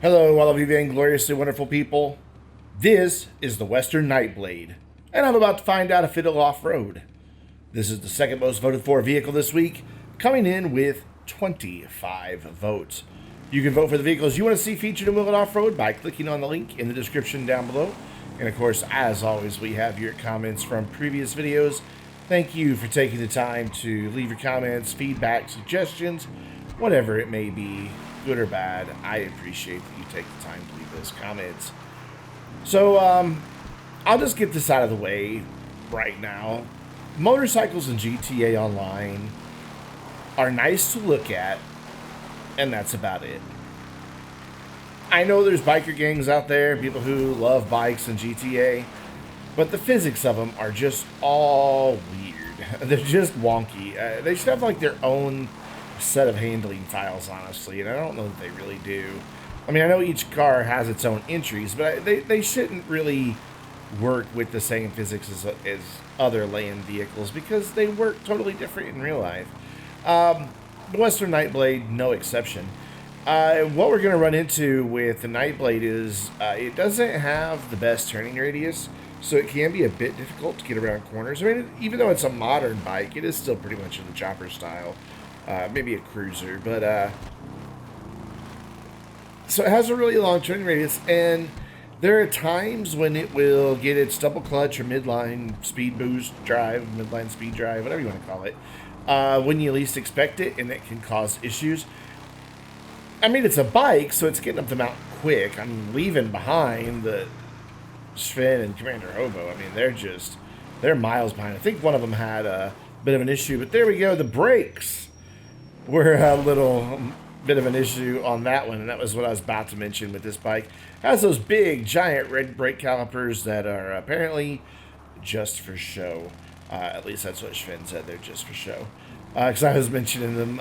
Hello, all of you vaingloriously wonderful people. This is the Western Nightblade, and I'm about to find out if it'll off-road. This is the second most voted for vehicle this week, coming in with 25 votes. You can vote for the vehicles you want to see featured in Will It Off-Road by clicking on the link in the description down below. And of course, as always, we have your comments from previous videos. Thank you for taking the time to leave your comments, feedback, suggestions, whatever it may be, good or bad. I appreciate that you take the time to leave those comments. So, I'll just get this out of the way right now. Motorcycles in GTA Online are nice to look at, and that's about it. I know there's biker gangs out there, people who love bikes in GTA, but the physics of them are just all weird. They're just wonky. They should have like their own set of handling files, honestly, and I don't know that they really do. I mean, I know each car has its own entries, but they shouldn't really work with the same physics as other land vehicles because they work totally different in real life. The Western Nightblade, no exception. What we're going to run into with the Nightblade is it doesn't have the best turning radius, so it can be a bit difficult to get around corners. I mean, even though it's a modern bike, it is still pretty much in the chopper style. Maybe a cruiser, but so it has a really long turning radius, and there are times when it will get its double clutch or midline speed boost drive, midline speed drive, whatever you want to call it, when you least expect it, and it can cause issues. I mean, it's a bike, so it's getting up the mountain quick. I'm leaving behind the Sven and Commander Hobo. I mean, they're miles behind. I think one of them had a bit of an issue, but there we go. The brakes were a little bit of an issue on that one, and that was what I was about to mention with this bike. It has those big, giant red brake calipers that are apparently just for show. At least that's what Sven said. They're just for show. Because I was mentioning them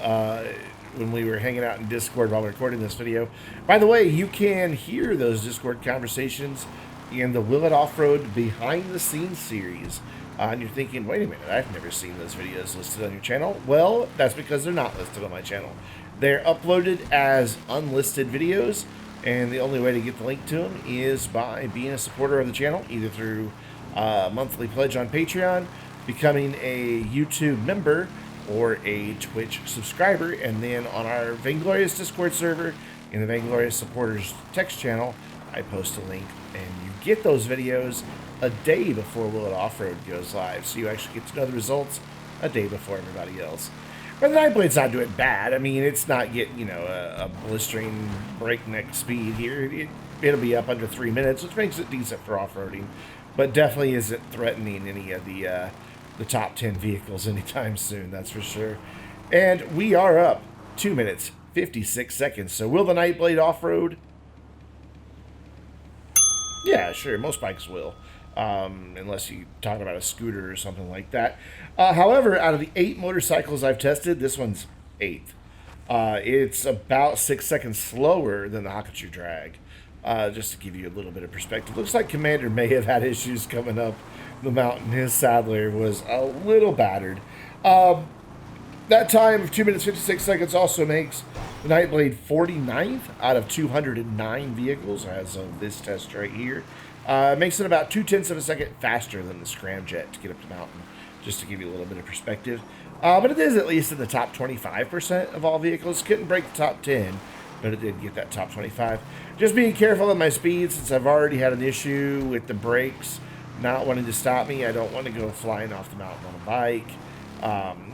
when we were hanging out in Discord while recording this video. By the way, you can hear those Discord conversations in the Will It Off-Road Behind the Scenes series. And you're thinking, wait a minute, I've never seen those videos listed on your channel. Well, that's because they're not listed on my channel. They're uploaded as unlisted videos, and the only way to get the link to them is by being a supporter of the channel, either through a monthly pledge on Patreon, becoming a YouTube member, or a Twitch subscriber, and then on our Vainglorious Discord server, in the Vainglorious Supporters text channel, I post a link, and you get those videos a day before Will It Off-Road goes live, so you actually get to know the results a day before everybody else. But the Nightblade's not doing bad. I mean, it's not getting, a blistering breakneck speed here. It'll be up under 3 minutes, which makes it decent for off-roading, but definitely isn't threatening any of the top 10 vehicles anytime soon, that's for sure. And we are up 2 minutes, 56 seconds. So will the Nightblade off-road? Yeah, sure, most bikes will. Unless you talk about a scooter or something like that. However, out of the 8 motorcycles I've tested, this one's 8th. It's about 6 seconds slower than the Hakachu Drag. Just to give you a little bit of perspective. Looks like Commander may have had issues coming up the mountain. His saddler was a little battered. That time of 2 minutes 56 seconds also makes the Nightblade 49th out of 209 vehicles as of this test right here. Makes it about 0.2 of a second faster than the Scramjet to get up the mountain, just to give you a little bit of perspective. But it is at least in the top 25% of all vehicles. Couldn't break the top 10, but it did get that top 25. Just being careful of my speed, since I've already had an issue with the brakes not wanting to stop me. I don't want to go flying off the mountain on a bike.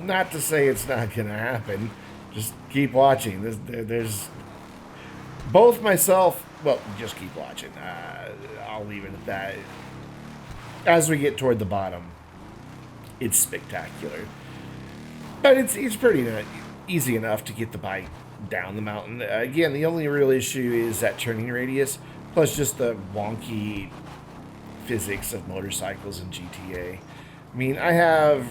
Not to say it's not going to happen. Just keep watching. There's both myself. Well, just keep watching. I'll leave it at that. As we get toward the bottom, it's spectacular. But it's pretty easy enough to get the bike down the mountain. Again, the only real issue is that turning radius, plus just the wonky physics of motorcycles in GTA. I mean, I have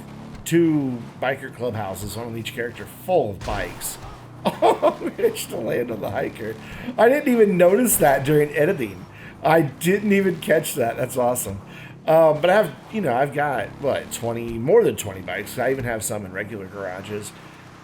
2 biker clubhouses, one on each character, full of bikes. Oh, I managed to land on the hiker. I didn't even notice that during editing. I didn't even catch that. That's awesome. But I've got, what, more than 20 bikes. I even have some in regular garages.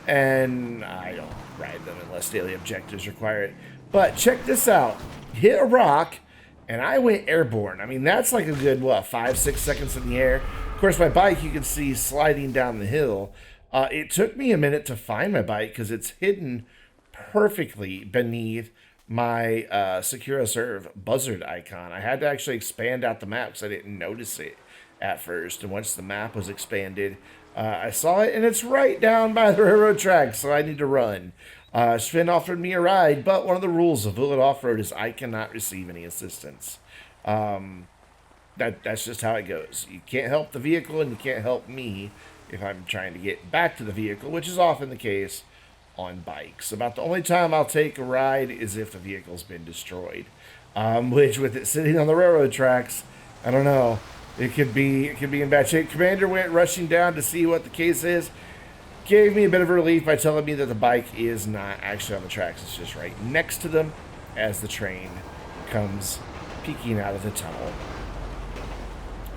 And I don't ride them unless daily objectives require it. But check this out. Hit a rock, and I went airborne. I mean, that's like a good, what, 5-6 seconds in the air. Of course, my bike, you can see sliding down the hill. It took me a minute to find my bike because it's hidden perfectly beneath my Secura Serve buzzard icon. I had to actually expand out the map because I didn't notice it at first. And once the map was expanded, I saw it, and it's right down by the railroad tracks, so I need to run. Sven offered me a ride, but one of the rules of Bullet Offroad is I cannot receive any assistance. That's just how it goes. You can't help the vehicle, and you can't help me if I'm trying to get back to the vehicle, which is often the case on bikes. About the only time I'll take a ride is if the vehicle's been destroyed, which with it sitting on the railroad tracks, I don't know. It could be in bad shape. Commander went rushing down to see what the case is. Gave me a bit of relief by telling me that the bike is not actually on the tracks. It's just right next to them as the train comes peeking out of the tunnel.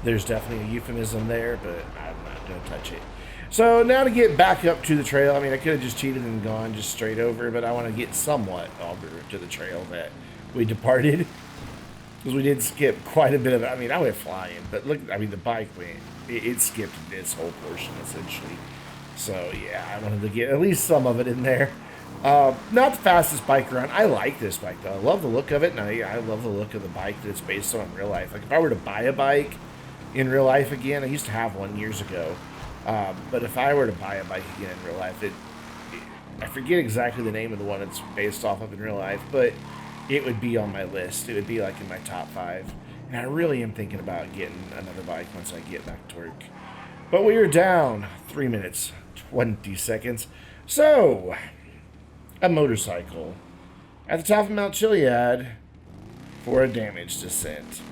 There's definitely a euphemism there, but I'm not going to touch it. So now to get back up to the trail, I mean, I could have just cheated and gone just straight over, but I want to get somewhat over to the trail that we departed. Because we did skip quite a bit of it. I mean, I went flying, but look, I mean, the bike went, it skipped this whole portion, essentially. So, yeah, I wanted to get at least some of it in there. Not the fastest bike around. I like this bike, though. I love the look of it, and I love the look of the bike that it's based on in real life. Like, if I were to buy a bike in real life again, I used to have one years ago. But if I were to buy a bike again in real life, I forget exactly the name of the one it's based off of in real life, but it would be on my list. It would be like in my top 5. And I really am thinking about getting another bike once I get back to work. But we are down 3 minutes, 20 seconds. So, a motorcycle at the top of Mount Chiliad for a damage descent.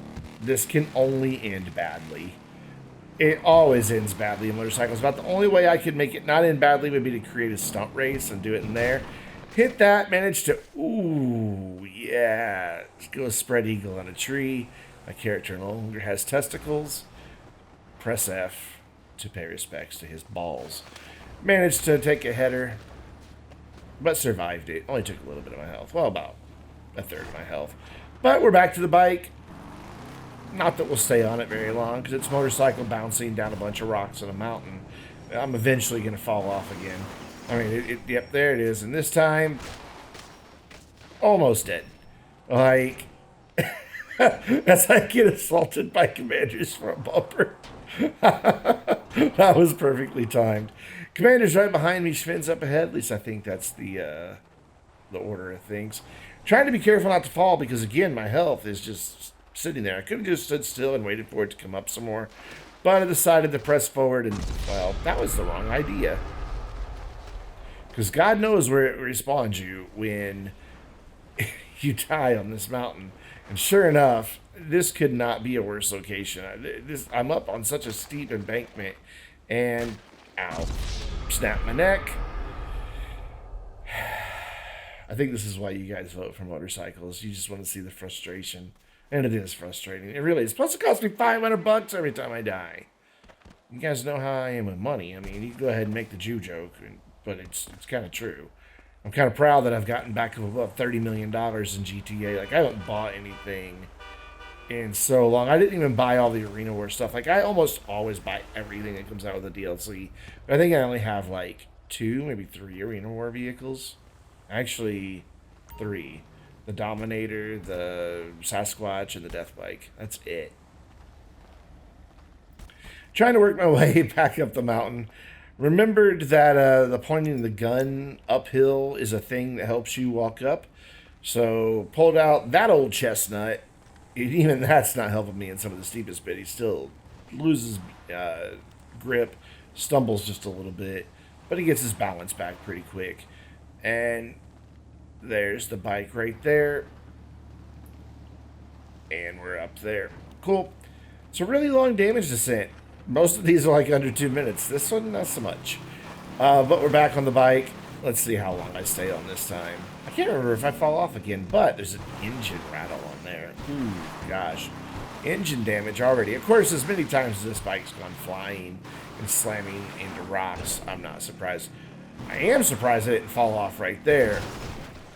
This can only end badly. It always ends badly in motorcycles. About the only way I could make it not end badly would be to create a stunt race and do it in there. Hit that, managed to, ooh, yeah. Let's go spread eagle on a tree. My character no longer has testicles. Press F to pay respects to his balls. Managed to take a header, but survived it. Only took a little bit of my health. Well, about a third of my health. But we're back to the bike. Not that we'll stay on it very long, because it's motorcycle bouncing down a bunch of rocks on a mountain. I'm eventually going to fall off again. I mean, yep, there it is. And this time, almost dead. Like, as I get assaulted by commanders for a bumper. That was perfectly timed. Commander's right behind me. Schwinn's up ahead. At least I think that's the order of things. Trying to be careful not to fall, because, again, my health is just sitting there. I could have just stood still and waited for it to come up some more, but I decided to press forward, and, well, that was the wrong idea. Because God knows where it respawns you when you die on this mountain. And sure enough, this could not be a worse location. I'm up on such a steep embankment, and, ow, snapped my neck. I think this is why you guys vote for motorcycles. You just want to see the frustration. And it is frustrating. It really is. Plus, it costs me $500 every time I die. You guys know how I am with money. I mean, you can go ahead and make the Jew joke, but it's kind of true. I'm kind of proud that I've gotten back above $30 million in GTA. Like, I haven't bought anything in so long. I didn't even buy all the Arena War stuff. Like, I almost always buy everything that comes out with the DLC. But I think I only have, like, 2, maybe 3 Arena War vehicles. Actually, 3. The Dominator, the Sasquatch, and the Death Bike. That's it. Trying to work my way back up the mountain. Remembered that the pointing the gun uphill is a thing that helps you walk up. So pulled out that old chestnut. Even that's not helping me in some of the steepest bit. He still loses grip, stumbles just a little bit, but he gets his balance back pretty quick. And there's the bike right there. And we're up there. Cool. It's a really long damage descent. Most of these are like under 2 minutes. This one, not so much. But we're back on the bike. Let's see how long I stay on this time. I can't remember if I fall off again, but there's an engine rattle on there. Ooh, gosh. Engine damage already. Of course, as many times as this bike's gone flying and slamming into rocks, I'm not surprised. I am surprised I didn't fall off right there.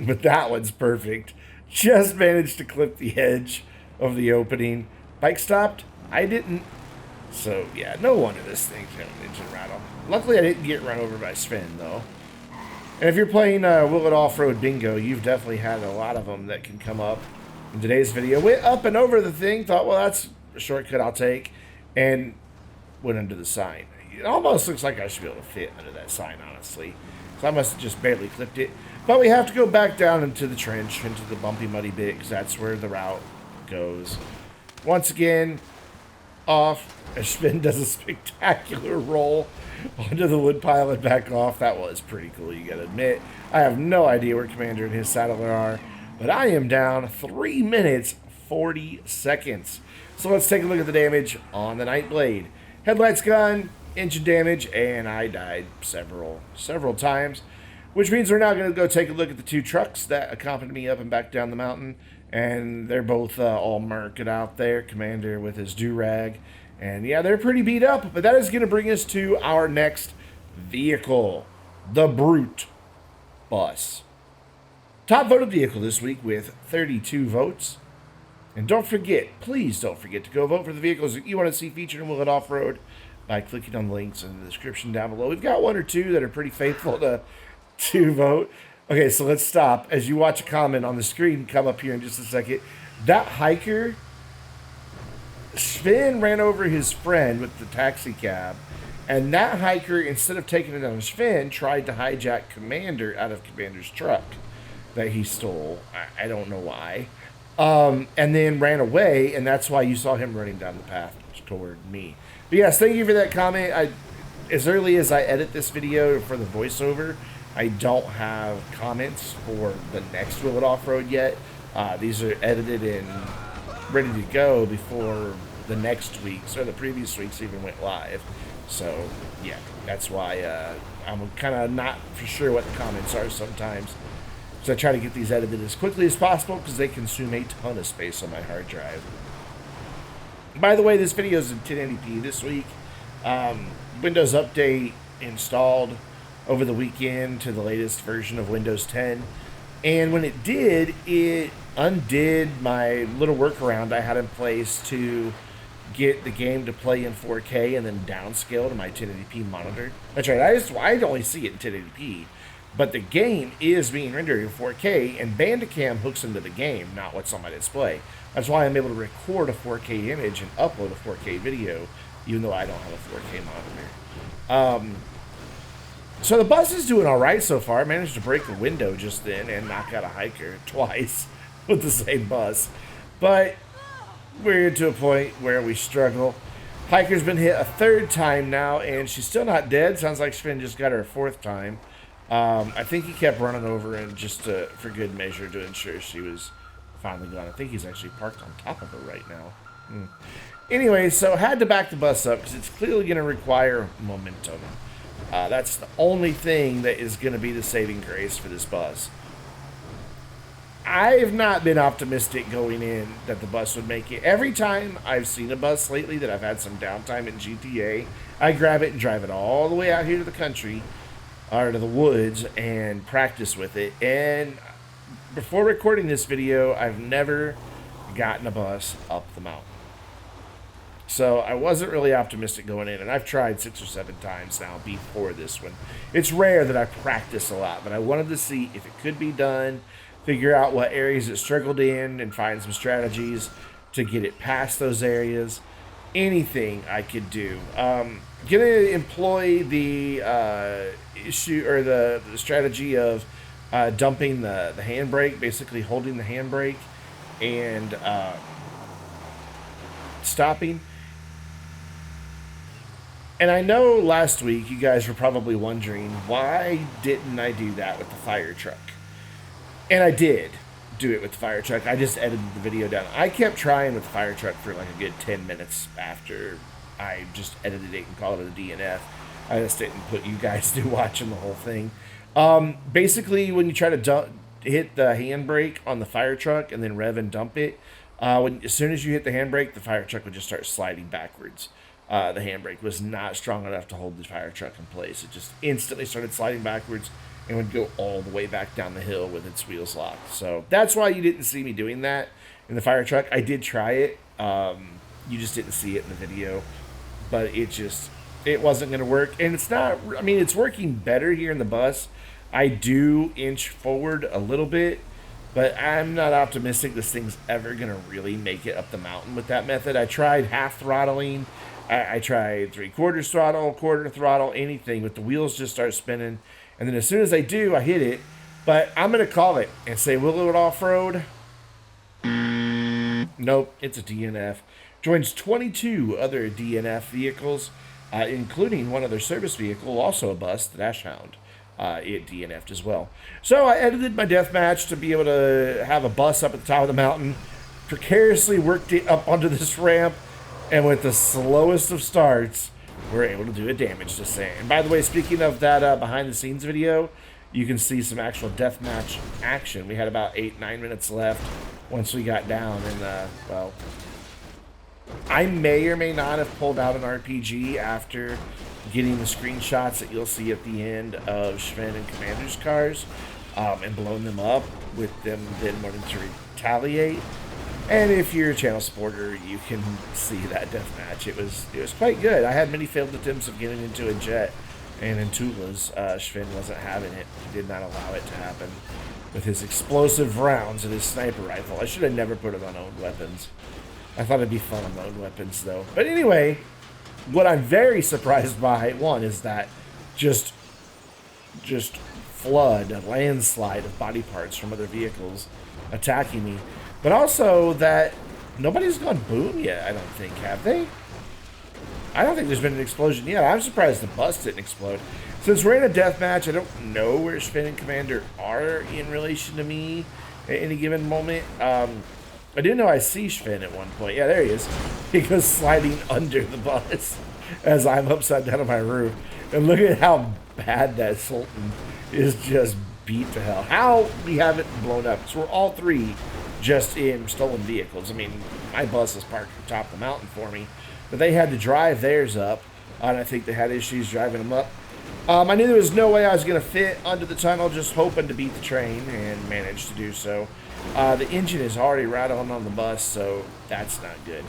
but that one's perfect. Just managed to clip the edge of the opening. Bike stopped. I didn't. So, yeah, no wonder this thing's got an engine rattle. Luckily, I didn't get run over by Sven, though. And if you're playing Will It Off-Road Bingo, you've definitely had a lot of them that can come up in today's video. Went up and over the thing, thought, well, that's a shortcut I'll take, and went under the sign. It almost looks like I should be able to fit under that sign, honestly. So I must have just barely clipped it. But we have to go back down into the trench, into the bumpy, muddy bit, because that's where the route goes. Once again, off. Sven does a spectacular roll onto the wood pile and back off. That was pretty cool, you gotta admit. I have no idea where Commander and his saddler are, but I am down 3 minutes, 40 seconds. So let's take a look at the damage on the Nightblade. Headlights gone, engine damage, and I died several times. Which means we're now going to go take a look at the two trucks that accompanied me up and back down the mountain. And they're both all marked out there. Commander with his do-rag. And yeah, they're pretty beat up. But that is going to bring us to our next vehicle. The Brute bus. Top voted vehicle this week with 32 votes. And don't forget, please don't forget to go vote for the vehicles that you want to see featured in Will It Off-Road by clicking on the links in the description down below. We've got one or two that are pretty faithful to vote. Okay, so let's stop. As you watch a comment on the screen come up here in just a second. That hiker, Sven ran over his friend with the taxi cab, and that hiker, instead of taking it on Sven, tried to hijack Commander out of Commander's truck that he stole. I don't know why. And then ran away, and that's why you saw him running down the path toward me. But yes, thank you for that comment. As early as I edit this video for the voiceover, I don't have comments for the next Will It Off-Road yet. These are edited and ready to go before the next week's or the previous week's even went live. So, yeah, that's why I'm kind of not for sure what the comments are sometimes. So I try to get these edited as quickly as possible because they consume a ton of space on my hard drive. By the way, this video is in 1080p this week. Windows Update installed over the weekend to the latest version of Windows 10. And when it did, it undid my little workaround I had in place to get the game to play in 4K and then downscale to my 1080p monitor. That's right, I only see it in 1080p. But the game is being rendered in 4K, and Bandicam hooks into the game, not what's on my display. That's why I'm able to record a 4K image and upload a 4K video, even though I don't have a 4K monitor. So the bus is doing all right so far. I managed to break a window just then and knock out a hiker twice with the same bus. But we're to a point where we struggle. Hiker's been hit a third time now, and she's still not dead. Sounds like Sven just got her a fourth time. I think he kept running over and just for good measure to ensure she was finally gone. I think he's actually parked on top of her right now. Anyway, so had to back the bus up because it's clearly going to require momentum. That's the only thing that is going to be the saving grace for this bus. I've not been optimistic going in that the bus would make it. Every time I've seen a bus lately that I've had some downtime in GTA, I grab it and drive it all the way out here to the country or to the woods and practice with it. And before recording this video, I've never gotten a bus up the mountain. So I wasn't really optimistic going in, and I've tried 6 or 7 times now before this one. It's rare that I practice a lot, but I wanted to see if it could be done, figure out what areas it struggled in, and find some strategies to get it past those areas. Anything I could do. Gonna employ the issue or the strategy of dumping the handbrake, basically holding the handbrake and stopping. And I know last week you guys were probably wondering, why didn't I do that with the fire truck? And I did do it with the fire truck. I just edited the video down. I kept trying with the fire truck for like a good 10 minutes after I just edited it and called it a DNF. I just didn't put you guys to watching the whole thing. Basically, when you try to hit the handbrake on the fire truck and then rev and dump it, as soon as you hit the handbrake, the fire truck would just start sliding backwards. The handbrake was not strong enough to hold the fire truck in place. It just instantly started sliding backwards and would go all the way back down the hill with its wheels locked. So that's why you didn't see me doing that in the fire truck. I did try it. You just didn't see it in the video, but it wasn't going to work. And it's not, I mean, it's working better here in the bus. I do inch forward a little bit, but I'm not optimistic this thing's ever going to really make it up the mountain with that method. I tried half throttling. I tried 3/4 throttle, quarter throttle, anything, but the wheels just start spinning. And then as soon as I do, I hit it. But I'm going to call it and say, will it off-road? Nope, it's a DNF. Joins 22 other DNF vehicles, including one other service vehicle, also a bus, the Dash Hound. It DNF'd as well. So I edited my deathmatch to be able to have a bus up at the top of the mountain, precariously worked it up onto this ramp, and with the slowest of starts, we're able to do a damage descent. And by the way, speaking of that behind-the-scenes video, you can see some actual deathmatch action. We had about 8-9 minutes left once we got down, and, well, I may or may not have pulled out an RPG after getting the screenshots that you'll see at the end of Sven and Commander's cars, and blown them up with them then wanting to retaliate. And if you're a channel supporter, you can see that deathmatch. It was quite good. I had many failed attempts of getting into a jet, and in Tula's, Sven wasn't having it. He did not allow it to happen with his explosive rounds and his sniper rifle. I should have never put it on owned weapons. I thought it'd be fun on owned weapons, though. But anyway, what I'm very surprised by, one, is that just flood, a landslide of body parts from other vehicles attacking me. But also that nobody's gone boom yet, I don't think, have they? I don't think there's been an explosion yet. I'm surprised the bus didn't explode. Since we're in a deathmatch, I don't know where Sven and Commander are in relation to me at any given moment. I didn't know I see Sven at one point. Yeah, there he is. He goes sliding under the bus as I'm upside down on my roof. And look at how bad that Sultan is just beat to hell. How we haven't blown up. So we're all three just in stolen vehicles. I mean, my bus is parked on top of the mountain for me, but they had to drive theirs up, and I think they had issues driving them up. I knew there was no way I was going to fit under the tunnel, just hoping to beat the train, and managed to do so. The engine is already rattling on the bus, so that's not good.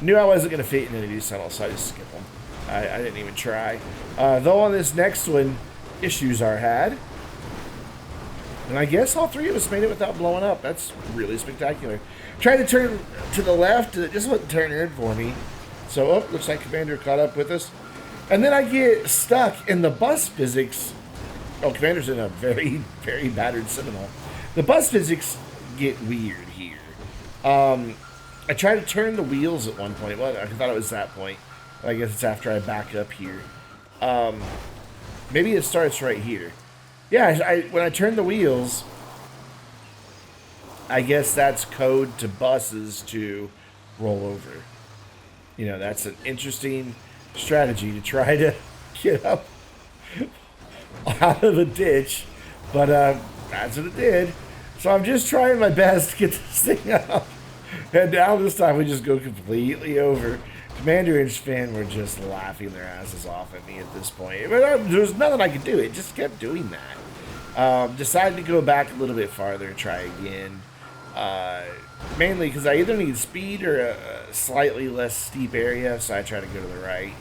Knew I wasn't going to fit in any of these tunnels, so I just skipped them. I didn't even try. Though on this next one, issues are had. And I guess all three of us made it without blowing up. That's really spectacular. Tried to turn to the left, and it just wouldn't turn in for me. So, oh, looks like Commander caught up with us. And then I get stuck in the bus physics. Oh, Commander's in a very, very battered Seminole. The bus physics get weird here. I tried to turn the wheels at one point. Well, I thought it was that point. I guess it's after I back up here. Maybe it starts right here. Yeah, when I turn the wheels, I guess that's code to buses to roll over. You know, that's an interesting strategy to try to get up out of the ditch. But that's what it did. So I'm just trying my best to get this thing up. And now this time we just go completely over. Commander and Sven were just laughing their asses off at me at this point. But there was nothing I could do. It just kept doing that. Decided to go back a little bit farther and try again. Mainly because I either need speed or a slightly less steep area. So I try to go to the right,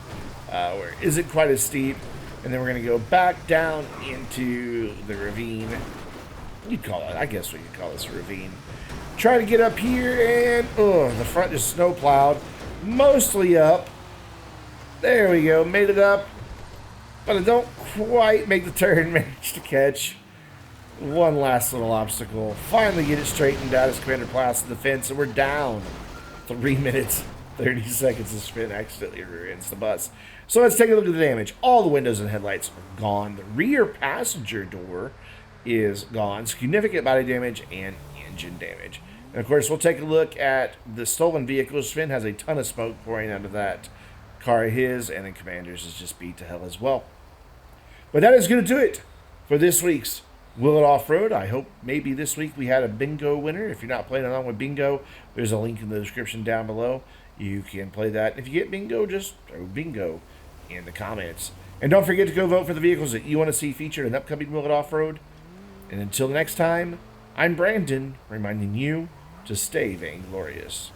where it isn't quite as steep. And then we're going to go back down into the ravine. You'd call it, I guess we could call this a ravine. Try to get up here, and the front is snow plowed. Mostly up. There we go, made it up. But I don't quite make the turn, managed to catch one last little obstacle. Finally get it straightened out as Commander plows to the fence, and we're down 3 minutes, 30 seconds as Sven accidentally rear-ends the bus. So let's take a look at the damage. All the windows and headlights are gone. The rear passenger door is gone. Significant body damage and engine damage. And of course, we'll take a look at the stolen vehicles. Sven has a ton of smoke pouring out of that car of his, and then Commander's is just beat to hell as well. But that is going to do it for this week's Will It Off-Road. I hope maybe this week we had a bingo winner. If you're not playing along with bingo, there's a link in the description down below. You can play that. If you get bingo, just throw bingo in the comments. And don't forget to go vote for the vehicles that you want to see featured in upcoming Will It Off-Road. And until next time, I'm Brandon, reminding you to stay vainglorious.